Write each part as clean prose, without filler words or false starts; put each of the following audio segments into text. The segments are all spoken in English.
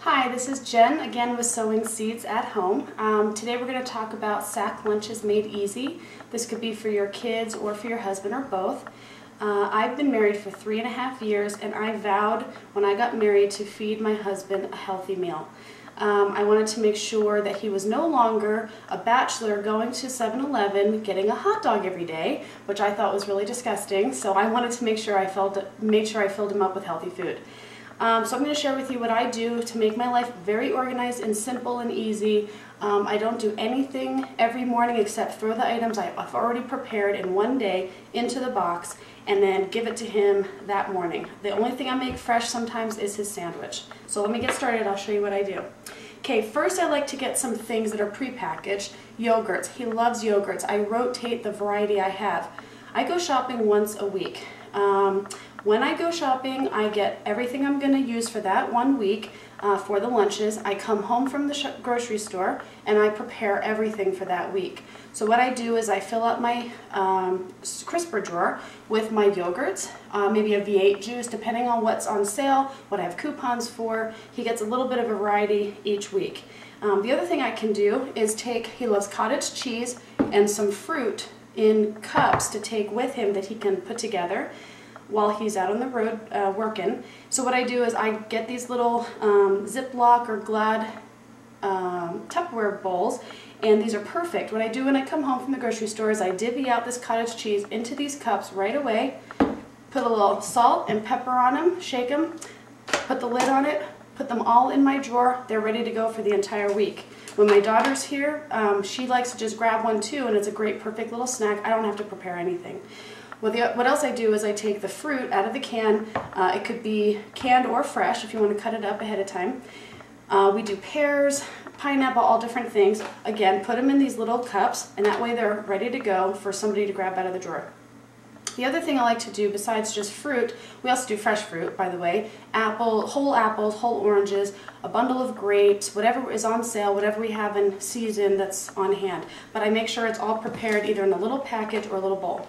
Hi, this is Jen, again with Sowing Seeds at Home. Today we're going to talk about sack lunches made easy. This could be for your kids or for your husband or both. I've been married for 3.5 years and I vowed when I got married to feed my husband a healthy meal. I wanted to make sure that he was no longer a bachelor going to 7-Eleven getting a hot dog every day, which I thought was really disgusting, so I wanted to make sure I filled him up with healthy food. So I'm going to share with you what I do to make my life very organized and simple and easy. I don't do anything every morning except throw the items I've already prepared in one day into the box and then give it to him that morning. The only thing I make fresh sometimes is his sandwich. So let me get started. I'll show you what I do. Okay, first I like to get some things that are pre-packaged. Yogurts. He loves yogurts. I rotate the variety I have. I go shopping once a week. When I go shopping, I get everything I'm going to use for that 1 week for the lunches. I come home from the grocery store and I prepare everything for that week. So what I do is I fill up my crisper drawer with my yogurts, maybe a V8 juice, depending on what's on sale, what I have coupons for. He gets a little bit of a variety each week. The other thing I can do is he loves cottage cheese and some fruit in cups to take with him that he can put together while he's out on the road working. So what I do is I get these little Ziploc or Glad Tupperware bowls, and these are perfect. What I do when I come home from the grocery store is I divvy out this cottage cheese into these cups right away, put a little salt and pepper on them, shake them, put the lid on it, put them all in my drawer. They're ready to go for the entire week. When my daughter's here, she likes to just grab one too, and it's a great, perfect little snack. I don't have to prepare anything. What else I do is I take the fruit out of the can. It could be canned or fresh if you want to cut it up ahead of time. We do pears, pineapple, all different things. Again, put them in these little cups, and that way they're ready to go for somebody to grab out of the drawer. The other thing I like to do besides just fruit, we also do fresh fruit, by the way, whole apples, whole oranges, a bundle of grapes, whatever is on sale, whatever we have in season that's on hand. But I make sure it's all prepared either in a little package or a little bowl.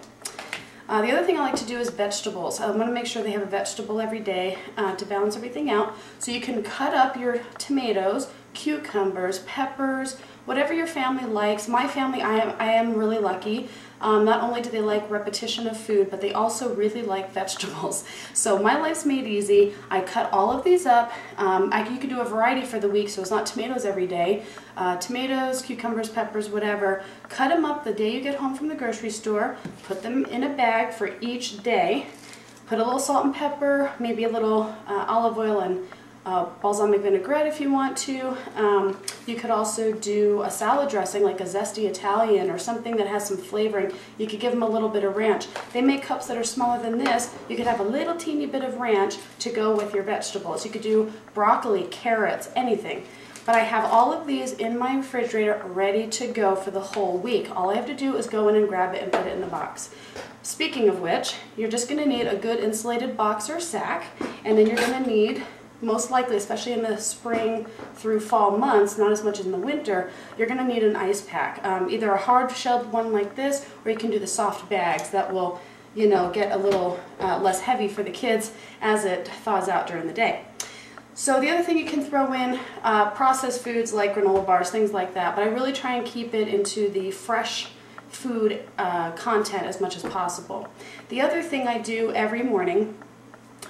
The other thing I like to do is vegetables. I want to make sure they have a vegetable every day to balance everything out. So you can cut up your tomatoes, cucumbers, peppers, whatever your family likes. My family, I am really lucky. Not only do they like repetition of food, but they also really like vegetables. So my life's made easy. I cut all of these up. You can do a variety for the week, so it's not tomatoes every day. Tomatoes, cucumbers, peppers, whatever. Cut them up the day you get home from the grocery store. Put them in a bag for each day. Put a little salt and pepper, maybe a little olive oil and balsamic vinaigrette if you want to. You could also do a salad dressing like a zesty Italian or something that has some flavoring. You could give them a little bit of ranch. They make cups that are smaller than this. You could have a little teeny bit of ranch to go with your vegetables. You could do broccoli, carrots, anything. But I have all of these in my refrigerator ready to go for the whole week. All I have to do is go in and grab it and put it in the box. Speaking of which, you're just going to need a good insulated box or sack, and then you're going to need, most likely, especially in the spring through fall months, not as much in the winter, you're going to need an ice pack. Either a hard-shelled one like this, or you can do the soft bags that will, get a little less heavy for the kids as it thaws out during the day. So the other thing you can throw in, processed foods like granola bars, things like that, but I really try and keep it into the fresh food content as much as possible. The other thing I do every morning,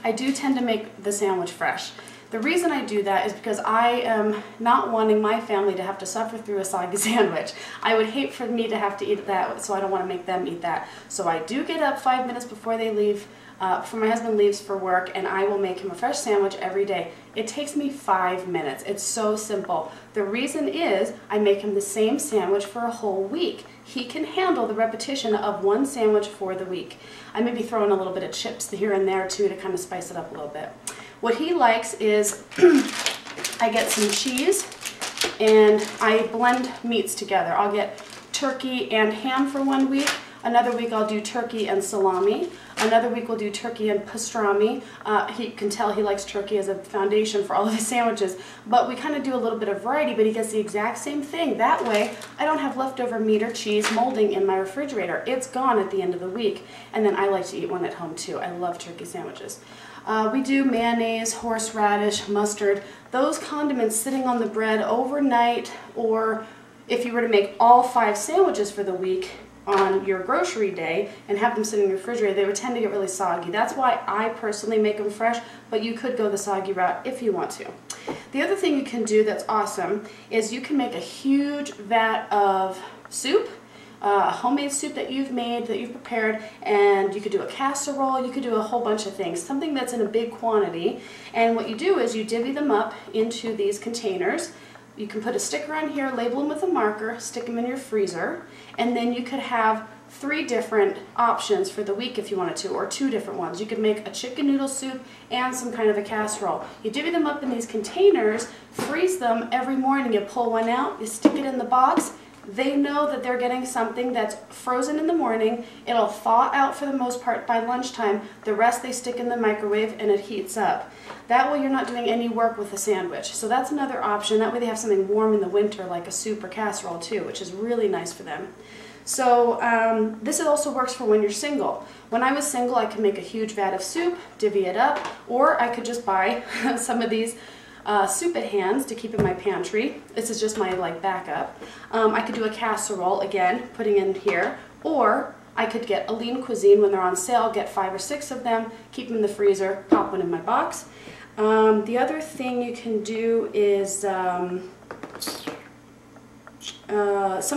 I do tend to make the sandwich fresh. The reason I do that is because I am not wanting my family to have to suffer through a soggy sandwich. I would hate for me to have to eat that, so I don't want to make them eat that. So I do get up 5 minutes before they leave, before my husband leaves for work, and I will make him a fresh sandwich every day. It takes me 5 minutes. It's so simple. The reason is I make him the same sandwich for a whole week. He can handle the repetition of one sandwich for the week. I maybe throw in a little bit of chips here and there too to kind of spice it up a little bit. What he likes is I get some cheese and I blend meats together. I'll get turkey and ham for 1 week. Another week I'll do turkey and salami. Another week we'll do turkey and pastrami. He can tell he likes turkey as a foundation for all of his sandwiches, but we kind of do a little bit of variety, but he gets the exact same thing. That way I don't have leftover meat or cheese molding in my refrigerator. It's gone at the end of the week, and then I like to eat one at home too. I love turkey sandwiches. We do mayonnaise, horseradish, mustard, those condiments sitting on the bread overnight, or if you were to make all 5 sandwiches for the week on your grocery day and have them sitting in your refrigerator, they would tend to get really soggy. That's why I personally make them fresh, but you could go the soggy route if you want to. The other thing you can do that's awesome is you can make a huge vat of soup, homemade soup that you've made, that you've prepared, and you could do a casserole, you could do a whole bunch of things, something that's in a big quantity. And what you do is you divvy them up into these containers. You can put a sticker on here, label them with a marker, stick them in your freezer, and then you could have 3 different options for the week if you wanted to, or 2 different ones. You could make a chicken noodle soup and some kind of a casserole. You divvy them up in these containers, freeze them every morning, you pull one out, you stick it in the box. They know that they're getting something that's frozen in the morning. It'll thaw out for the most part by lunchtime. The rest they stick in the microwave and it heats up. That way you're not doing any work with the sandwich. So that's another option. That way they have something warm in the winter like a soup or casserole too, which is really nice for them. So this also works for when you're single. When I was single, I could make a huge vat of soup, divvy it up, or I could just buy some of these soup at hands to keep in my pantry. This is just my backup. I could do a casserole, again, putting in here, or I could get a lean cuisine when they're on sale, get 5 or 6 of them, keep them in the freezer, pop one in my box. The other thing you can do is some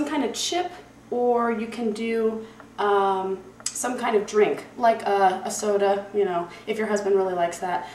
kind of chip, or you can do some kind of drink, like a soda, you know, if your husband really likes that.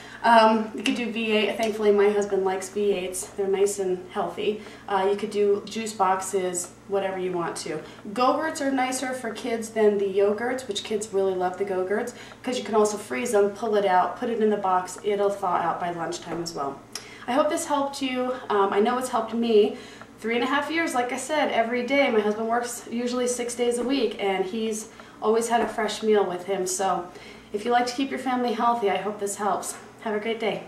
You could do V8. Thankfully, my husband likes V8s. They're nice and healthy. You could do juice boxes, whatever you want to. Go-Gurts are nicer for kids than the yogurts, which kids really love the Go-Gurts, because you can also freeze them, pull it out, put it in the box. It'll thaw out by lunchtime as well. I hope this helped you. I know it's helped me. 3.5 years, like I said, every day. My husband works usually 6 days a week, and he's always had a fresh meal with him. So if you like to keep your family healthy, I hope this helps. Have a great day.